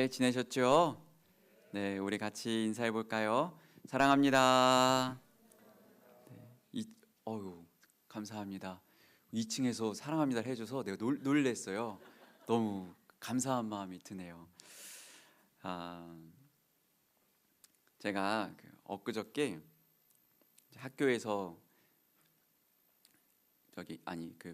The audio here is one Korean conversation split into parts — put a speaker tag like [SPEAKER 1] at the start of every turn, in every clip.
[SPEAKER 1] 잘 지내셨죠? 네, 우리 같이 인사해 볼까요? 사랑합니다. 네, 어유 감사합니다. 2층에서 사랑합니다를 해줘서 내가 놀랬어요. 너무 감사한 마음이 드네요. 아, 제가 엊그저께 학교에서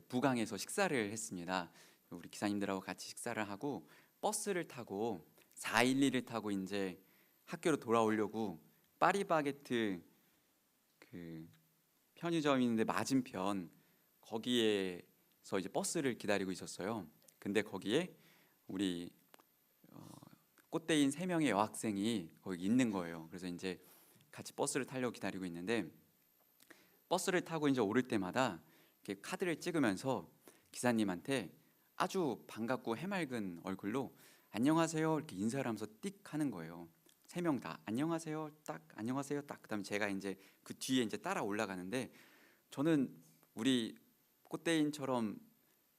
[SPEAKER 1] 부강에서 식사를 했습니다. 우리 기사님들하고 같이 식사를 하고 버스를 타고 411을 타고 이제 학교로 돌아오려고 파리바게트 그 편의점 있는데 맞은편 거기에서 이제 버스를 기다리고 있었어요. 근데 거기에 우리 꽃대인 3명의 여학생이 거기 있는 거예요. 그래서 이제 같이 버스를 타려고 기다리고 있는데 버스를 타고 이제 오를 때마다 이렇게 카드를 찍으면서 기사님한테 아주 반갑고 해맑은 얼굴로 안녕하세요 이렇게 인사를 하면서 띡 하는 거예요. 3명 다 안녕하세요 딱 안녕하세요 딱. 그다음에 제가 이제 그 뒤에 이제 따라 올라가는데 저는 우리 꽃대인처럼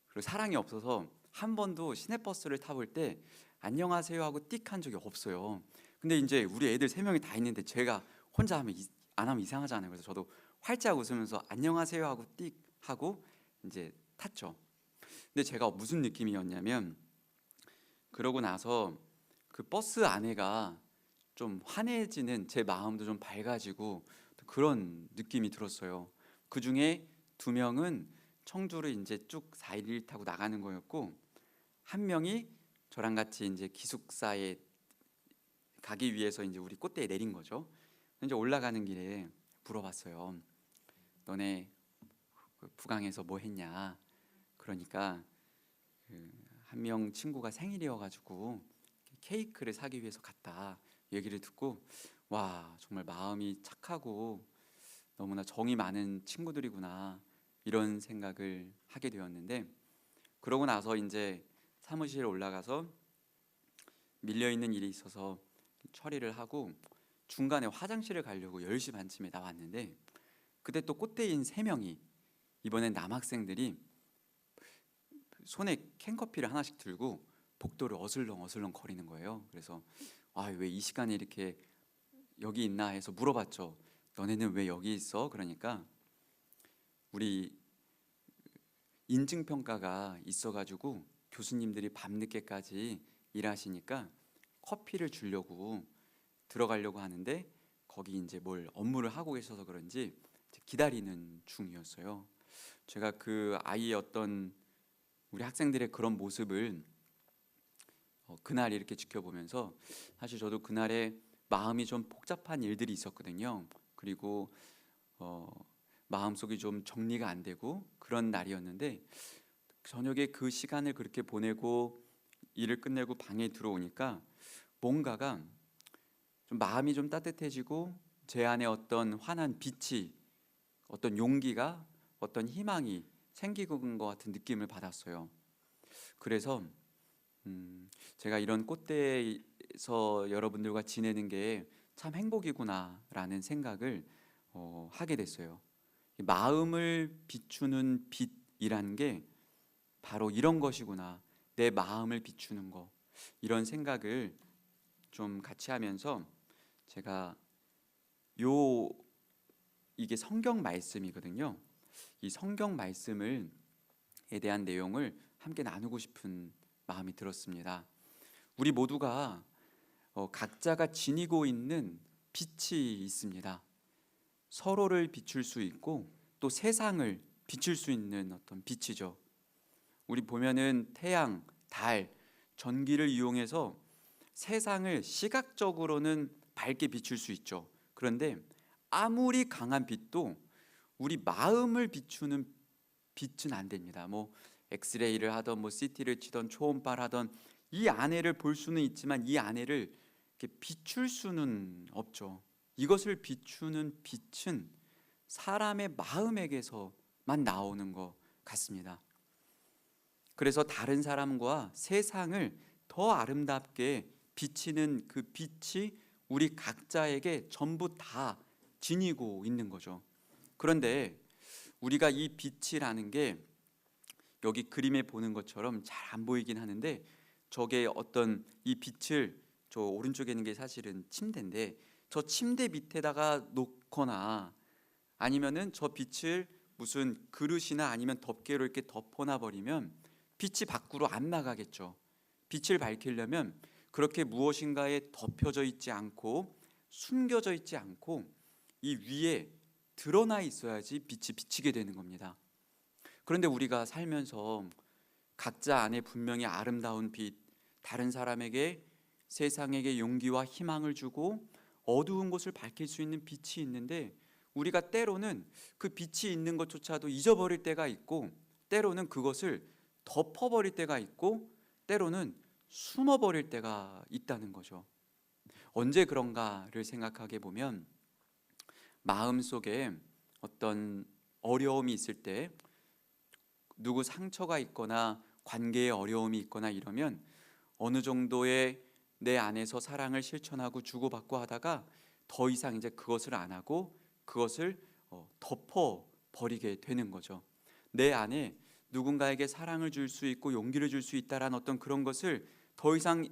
[SPEAKER 1] 그리고 사랑이 없어서 한 번도 시내버스를 타볼 때 안녕하세요 하고 띡 한 적이 없어요. 근데 이제 우리 애들 3명이 다 있는데 제가 혼자 하면 안 하면 이상하잖아요. 그래서 저도 활짝 웃으면서 안녕하세요 하고 띡 하고 이제 탔죠. 근데 제가 무슨 느낌이었냐면 그러고 나서 그 버스 안에가 좀 환해지는 제 마음도 좀 밝아지고 그런 느낌이 들었어요. 그 중에 2명은 청주를 이제 쭉 411 타고 나가는 거였고 한 명이 저랑 같이 이제 기숙사에 가기 위해서 이제 우리 꽃대에 내린 거죠. 이제 올라가는 길에 물어봤어요. 너네 부강에서 뭐 했냐? 그러니까 한 명 친구가 생일이어가지고 케이크를 사기 위해서 갔다 얘기를 듣고 와 정말 마음이 착하고 너무나 정이 많은 친구들이구나 이런 생각을 하게 되었는데 그러고 나서 이제 사무실에 올라가서 밀려있는 일이 있어서 처리를 하고 중간에 화장실을 가려고 10시 반쯤에 나왔는데 그때 또 꽃대인 3명이 이번엔 남학생들이 손에 캔커피를 하나씩 들고 복도를 어슬렁 거리는 거예요. 그래서 왜 이 시간에 이렇게 여기 있나 해서 물어봤죠. 너네는 왜 여기 있어? 그러니까 우리 인증평가가 있어가지고 교수님들이 밤늦게까지 일하시니까 커피를 주려고 들어가려고 하는데 거기 이제 뭘 업무를 하고 계셔서 그런지 기다리는 중이었어요. 제가 그 아이의 어떤 우리 학생들의 그런 모습을 그날 이렇게 지켜보면서 사실 저도 그날에 마음이 좀 복잡한 일들이 있었거든요. 그리고 마음속이 좀 정리가 안 되고 그런 날이었는데 저녁에 그 시간을 그렇게 보내고 일을 끝내고 방에 들어오니까 뭔가가 좀 마음이 좀 따뜻해지고 제 안에 어떤 환한 빛이 어떤 용기가 어떤 희망이 생기는 것 같은 느낌을 받았어요. 그래서 제가 이런 꽃대에서 여러분들과 지내는 게 참 행복이구나라는 생각을 하게 됐어요. 마음을 비추는 빛이라는 게 바로 이런 것이구나. 내 마음을 비추는 거. 이런 생각을 좀 같이 하면서 제가 이게 성경 말씀이거든요. 이 성경 말씀에 대한 내용을 함께 나누고 싶은 마음이 들었습니다. 우리 모두가 각자가 지니고 있는 빛이 있습니다. 서로를 비출 수 있고 또 세상을 비출 수 있는 어떤 빛이죠. 우리 보면은 태양, 달, 전기를 이용해서 세상을 시각적으로는 밝게 비출 수 있죠. 그런데 아무리 강한 빛도 우리 마음을 비추는 빛은 안 됩니다. 뭐 엑스레이를 하던 뭐 CT를 치던 초음파를 하던 이 안에를 볼 수는 있지만 이 안에를 이렇게 비출 수는 없죠. 이것을 비추는 빛은 사람의 마음에게서만 나오는 것 같습니다. 그래서 다른 사람과 세상을 더 아름답게 비치는 그 빛이 우리 각자에게 전부 다 지니고 있는 거죠. 그런데 우리가 이 빛이라는 게 여기 그림에 보는 것처럼 잘 안 보이긴 하는데 저게 어떤 이 빛을, 저 오른쪽에 있는 게 사실은 침대인데 저 침대 밑에다가 놓거나 아니면은 저 빛을 무슨 그릇이나 아니면 덮개로 이렇게 덮어놔 버리면 빛이 밖으로 안 나가겠죠. 빛을 밝히려면 그렇게 무엇인가에 덮여져 있지 않고 숨겨져 있지 않고 이 위에 드러나 있어야지 빛이 비치게 되는 겁니다. 그런데 우리가 살면서 각자 안에 분명히 아름다운 빛, 다른 사람에게, 세상에게 용기와 희망을 주고 어두운 곳을 밝힐 수 있는 빛이 있는데 우리가 때로는 그 빛이 있는 것조차도 잊어버릴 때가 있고 때로는 그것을 덮어버릴 때가 있고 때로는 숨어버릴 때가 있다는 거죠. 언제 그런가를 생각하게 보면 마음속에 어떤 어려움이 있을 때, 누구 상처가 있거나 관계에 어려움이 있거나 이러면 어느 정도의 내 안에서 사랑을 실천하고 주고받고 하다가 더 이상 이제 그것을 안 하고 그것을 덮어 버리게 되는 거죠. 내 안에 누군가에게 사랑을 줄 수 있고 용기를 줄 수 있다라는 어떤 그런 것을 더 이상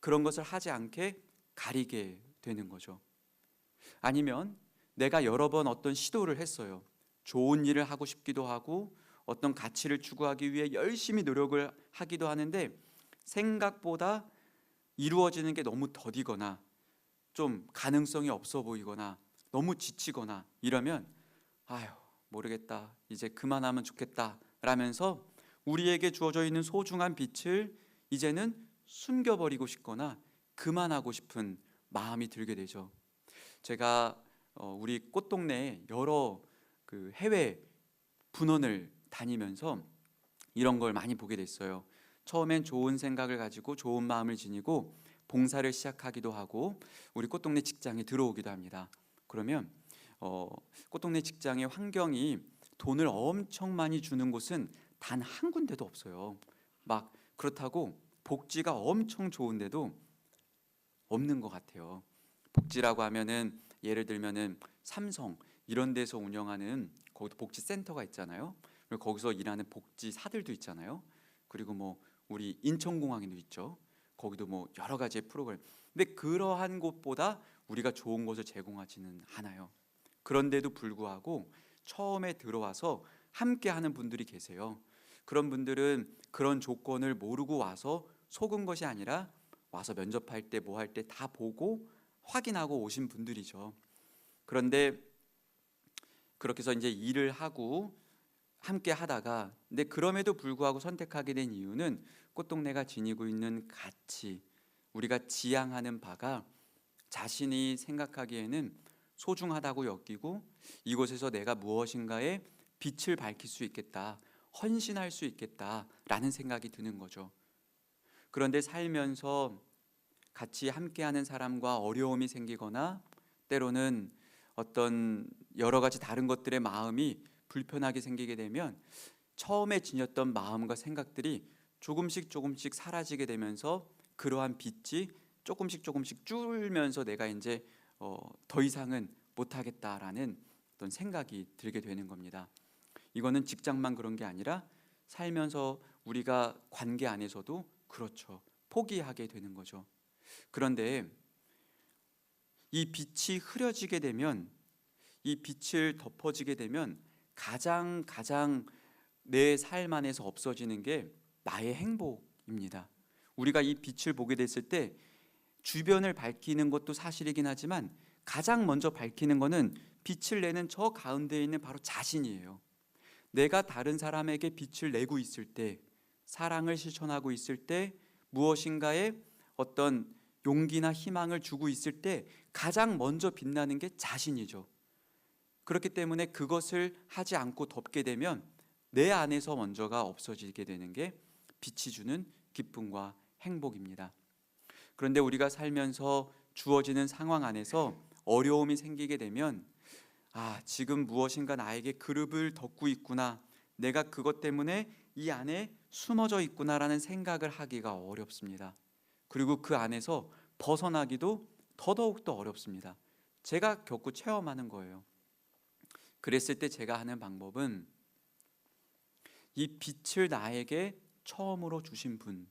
[SPEAKER 1] 그런 것을 하지 않게 가리게 되는 거죠. 아니면 내가 여러 번 어떤 시도를 했어요. 좋은 일을 하고 싶기도 하고 어떤 가치를 추구하기 위해 열심히 노력을 하기도 하는데 생각보다 이루어지는 게 너무 더디거나 좀 가능성이 없어 보이거나 너무 지치거나 이러면 아휴 모르겠다, 이제 그만하면 좋겠다 라면서 우리에게 주어져 있는 소중한 빛을 이제는 숨겨버리고 싶거나 그만하고 싶은 마음이 들게 되죠. 제가 우리 꽃동네에 여러 그 해외 분원을 다니면서 이런 걸 많이 보게 됐어요. 처음엔 좋은 생각을 가지고 좋은 마음을 지니고 봉사를 시작하기도 하고 우리 꽃동네 직장에 들어오기도 합니다. 그러면 꽃동네 직장의 환경이 돈을 엄청 많이 주는 곳은 단 한 군데도 없어요. 막 그렇다고 복지가 엄청 좋은데도 없는 것 같아요. 복지라고 하면은 예를 들면은 삼성 이런 데서 운영하는 거기도 복지센터가 있잖아요. 그리고 거기서 일하는 복지사들도 있잖아요. 그리고 뭐 우리 인천공항에도 있죠. 거기도 뭐 여러 가지의 프로그램. 근데 그러한 곳보다 우리가 좋은 것을 제공하지는 않아요. 그런데도 불구하고 처음에 들어와서 함께 하는 분들이 계세요. 그런 분들은 그런 조건을 모르고 와서 속은 것이 아니라 와서 면접할 때 뭐 할 때 다 보고 확인하고 오신 분들이죠. 그런데 그렇게 해서 이제 일을 하고 함께 하다가 근데 그럼에도 불구하고 선택하게 된 이유는 꽃동네가 지니고 있는 가치, 우리가 지향하는 바가 자신이 생각하기에는 소중하다고 여기고 이곳에서 내가 무엇인가에 빛을 밝힐 수 있겠다, 헌신할 수 있겠다라는 생각이 드는 거죠. 그런데 살면서 같이 함께하는 사람과 어려움이 생기거나 때로는 어떤 여러 가지 다른 것들의 마음이 불편하게 생기게 되면 처음에 지녔던 마음과 생각들이 조금씩 사라지게 되면서 그러한 빛이 조금씩 줄면서 내가 이제 더 이상은 못하겠다라는 어떤 생각이 들게 되는 겁니다. 이거는 직장만 그런 게 아니라 살면서 우리가 관계 안에서도 그렇죠. 포기하게 되는 거죠. 그런데 이 빛이 흐려지게 되면, 이 빛을 덮어지게 되면 가장 내 삶 안에서 없어지는 게 나의 행복입니다. 우리가 이 빛을 보게 됐을 때 주변을 밝히는 것도 사실이긴 하지만 가장 먼저 밝히는 것은 빛을 내는 저 가운데 있는 바로 자신이에요. 내가 다른 사람에게 빛을 내고 있을 때, 사랑을 실천하고 있을 때, 무엇인가에 어떤 용기나 희망을 주고 있을 때 가장 먼저 빛나는 게 자신이죠. 그렇기 때문에 그것을 하지 않고 덮게 되면 내 안에서 먼저가 없어지게 되는 게 빛이 주는 기쁨과 행복입니다. 그런데 우리가 살면서 주어지는 상황 안에서 어려움이 생기게 되면 지금 무엇인가 나에게 그룹을 덮고 있구나, 내가 그것 때문에 이 안에 숨어져 있구나라는 생각을 하기가 어렵습니다. 그리고 그 안에서 벗어나기도 더더욱 어렵습니다. 제가 겪고 체험하는 거예요. 그랬을 때 제가 하는 방법은 이 빛을 나에게 처음으로 주신 분,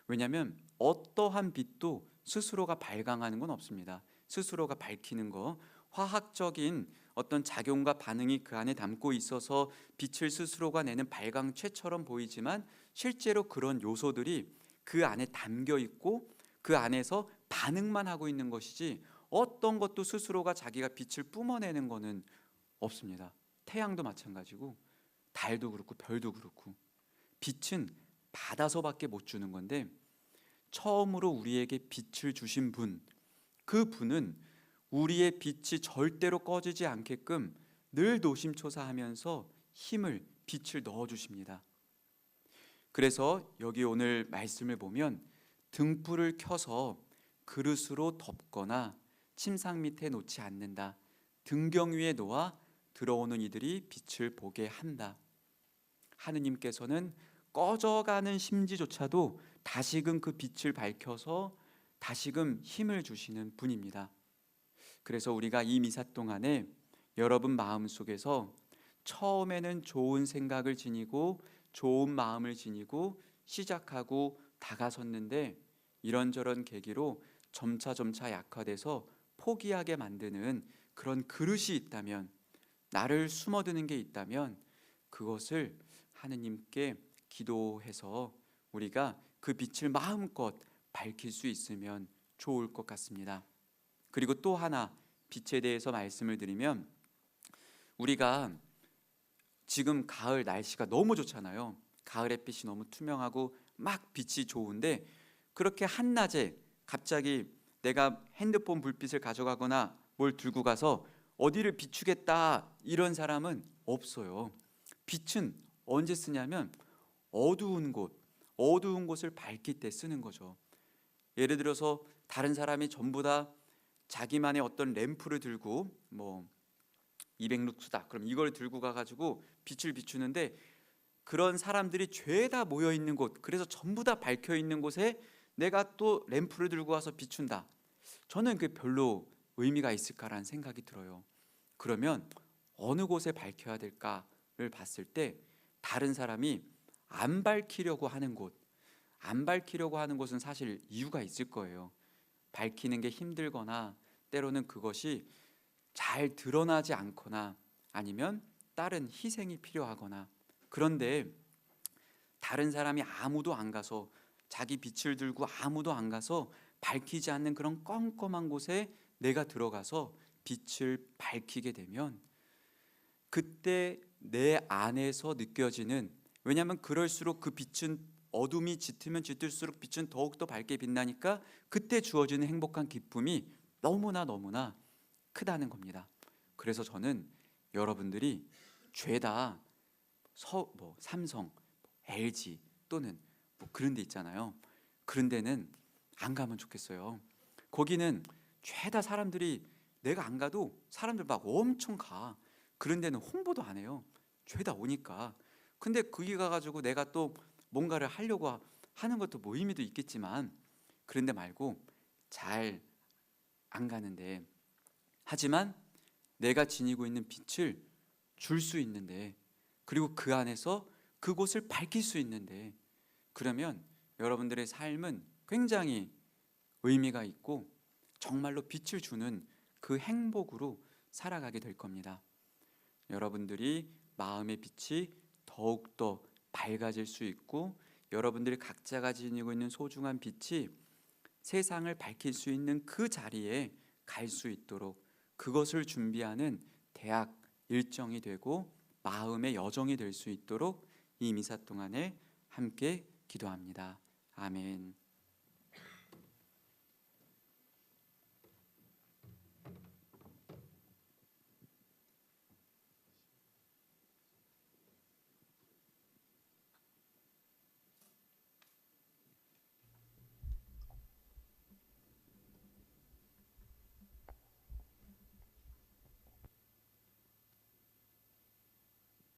[SPEAKER 1] 왜냐하면 어떠한 빛도 스스로가 발광하는 건 없습니다. 스스로가 밝히는 거, 화학적인 어떤 작용과 반응이 그 안에 담고 있어서 빛을 스스로가 내는 발광체처럼 보이지만 실제로 그런 요소들이 그 안에 담겨 있고 그 안에서 반응만 하고 있는 것이지 어떤 것도 스스로가 자기가 빛을 뿜어내는 것은 없습니다. 태양도 마찬가지고 달도 그렇고 별도 그렇고 빛은 받아서밖에 못 주는 건데 처음으로 우리에게 빛을 주신 분, 그 분은 우리의 빛이 절대로 꺼지지 않게끔 늘 노심초사하면서 힘을, 빛을 넣어 주십니다. 그래서 여기 오늘 말씀을 보면 등불을 켜서 그릇으로 덮거나 침상 밑에 놓지 않는다. 등경 위에 놓아 들어오는 이들이 빛을 보게 한다. 하느님께서는 꺼져가는 심지조차도 다시금 그 빛을 밝혀서 다시금 힘을 주시는 분입니다. 그래서 우리가 이 미사 동안에 여러분 마음속에서 처음에는 좋은 생각을 지니고 좋은 마음을 지니고 시작하고 다가섰는데 이런저런 계기로 점차 약화돼서 포기하게 만드는 그런 그릇이 있다면, 나를 숨어드는 게 있다면 그것을 하느님께 기도해서 우리가 그 빛을 마음껏 밝힐 수 있으면 좋을 것 같습니다. 그리고 또 하나 빛에 대해서 말씀을 드리면, 우리가 지금 가을 날씨가 너무 좋잖아요. 가을 햇빛이 너무 투명하고 막 빛이 좋은데 그렇게 한낮에 갑자기 내가 핸드폰 불빛을 가져가거나 뭘 들고 가서 어디를 비추겠다 이런 사람은 없어요. 빛은 언제 쓰냐면 어두운 곳을 밝힐 때 쓰는 거죠. 예를 들어서 다른 사람이 전부 다 자기만의 어떤 램프를 들고 200룩스다. 그럼 이걸 들고 가가지고 빛을 비추는데 그런 사람들이 죄다 모여 있는 곳, 그래서 전부 다 밝혀 있는 곳에 내가 또 램프를 들고 와서 비춘다. 저는 그게 별로 의미가 있을까라는 생각이 들어요. 그러면 어느 곳에 밝혀야 될까를 봤을 때 다른 사람이 안 밝히려고 하는 곳, 안 밝히려고 하는 곳은 사실 이유가 있을 거예요. 밝히는 게 힘들거나 때로는 그것이 잘 드러나지 않거나 아니면 다른 희생이 필요하거나, 그런데 다른 사람이 아무도 안 가서 자기 빛을 들고 아무도 안 가서 밝히지 않는 그런 껌껌한 곳에 내가 들어가서 빛을 밝히게 되면 그때 내 안에서 느껴지는, 왜냐하면 그럴수록 그 빛은 어둠이 짙으면 짙을수록 빛은 더욱더 밝게 빛나니까 그때 주어지는 행복한 기쁨이 너무나 크다는 겁니다. 그래서 저는 여러분들이 죄다 삼성, LG 또는 그런 데 있잖아요. 그런 데는 안 가면 좋겠어요. 거기는 죄다 사람들이, 내가 안 가도 사람들 막 엄청 가. 그런 데는 홍보도 안 해요. 죄다 오니까. 근데 거기 가가지고 내가 또 뭔가를 하려고 하는 것도 뭐 의미도 있겠지만 그런 데 말고 잘 안 가는데, 하지만 내가 지니고 있는 빛을 줄 수 있는데, 그리고 그 안에서 그곳을 밝힐 수 있는데, 그러면 여러분들의 삶은 굉장히 의미가 있고 정말로 빛을 주는 그 행복으로 살아가게 될 겁니다. 여러분들이 마음의 빛이 더욱더 밝아질 수 있고 여러분들이 각자가 지니고 있는 소중한 빛이 세상을 밝힐 수 있는 그 자리에 갈 수 있도록 그것을 준비하는 대학 일정이 되고 마음의 여정이 될 수 있도록 이 미사 동안에 함께 기도합니다. 아멘.